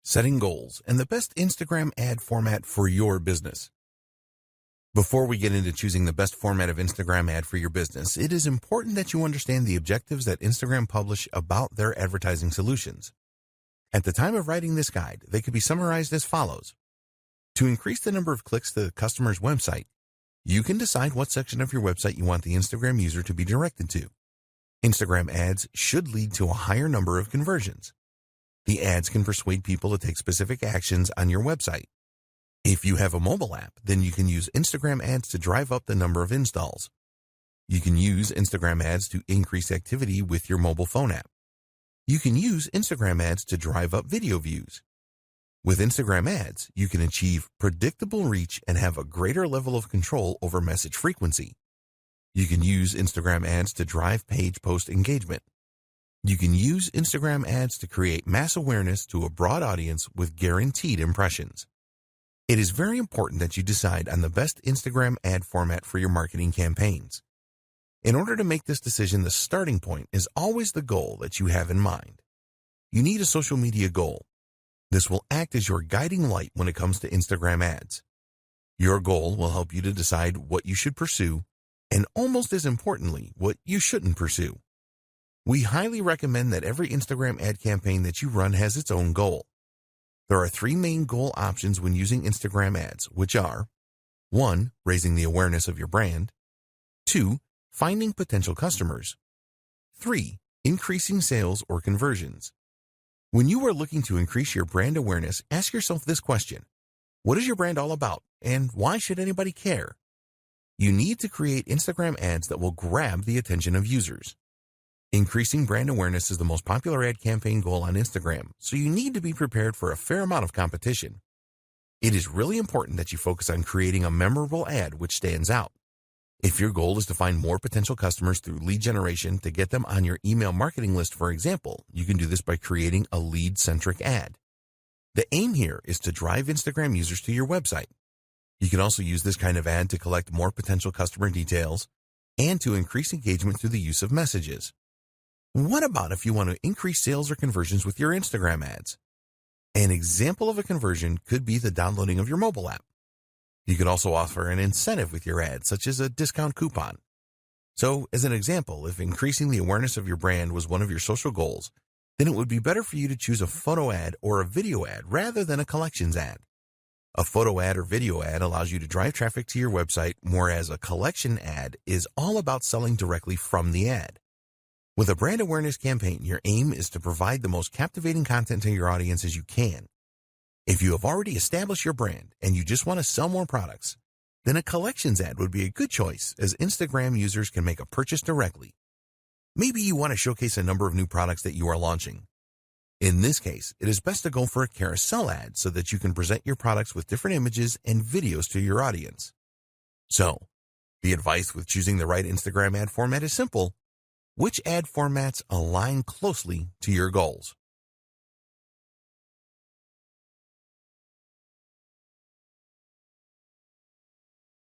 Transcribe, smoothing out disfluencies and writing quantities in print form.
setting goals, and the best Instagram ad format for your business. Before we get into choosing the best format of Instagram ad for your business, it is important that you understand the objectives that Instagram publish about their advertising solutions. At the time of writing this guide, they could be summarized as follows. To increase the number of clicks to the customer's website, you can decide what section of your website you want the Instagram user to be directed to. Instagram ads should lead to a higher number of conversions. The ads can persuade people to take specific actions on your website. If you have a mobile app, then you can use Instagram ads to drive up the number of installs. You can use Instagram ads to increase activity with your mobile phone app. You can use Instagram ads to drive up video views. With Instagram ads, you can achieve predictable reach and have a greater level of control over message frequency. You can use Instagram ads to drive page post engagement. You can use Instagram ads to create mass awareness to a broad audience with guaranteed impressions. It is very important that you decide on the best Instagram ad format for your marketing campaigns. In order to make this decision, the starting point is always the goal that you have in mind. You need a social media goal. This will act as your guiding light when it comes to Instagram ads. Your goal will help you to decide what you should pursue, and almost as importantly, what you shouldn't pursue. We highly recommend that every Instagram ad campaign that you run has its own goal. There are 3 main goal options when using Instagram ads, which are 1. Raising the awareness of your brand. 2. Finding potential customers. 3. Increasing sales or conversions. When you are looking to increase your brand awareness, ask yourself this question. What is your brand all about, and why should anybody care? You need to create Instagram ads that will grab the attention of users. Increasing brand awareness is the most popular ad campaign goal on Instagram, so you need to be prepared for a fair amount of competition. It is really important that you focus on creating a memorable ad which stands out. If your goal is to find more potential customers through lead generation to get them on your email marketing list, for example, you can do this by creating a lead-centric ad. The aim here is to drive Instagram users to your website. You can also use this kind of ad to collect more potential customer details and to increase engagement through the use of messages. What about if you want to increase sales or conversions with your Instagram ads? An example of a conversion could be the downloading of your mobile app. You could also offer an incentive with your ad, such as a discount coupon. So, as an example, if increasing the awareness of your brand was one of your social goals, then it would be better for you to choose a photo ad or a video ad rather than a collections ad. A photo ad or video ad allows you to drive traffic to your website, whereas a collection ad is all about selling directly from the ad. With a brand awareness campaign, your aim is to provide the most captivating content to your audience as you can. If you have already established your brand and you just want to sell more products, then a collections ad would be a good choice as Instagram users can make a purchase directly. Maybe you want to showcase a number of new products that you are launching. In this case, it is best to go for a carousel ad so that you can present your products with different images and videos to your audience. So, the advice with choosing the right Instagram ad format is simple. Which ad formats align closely to your goals?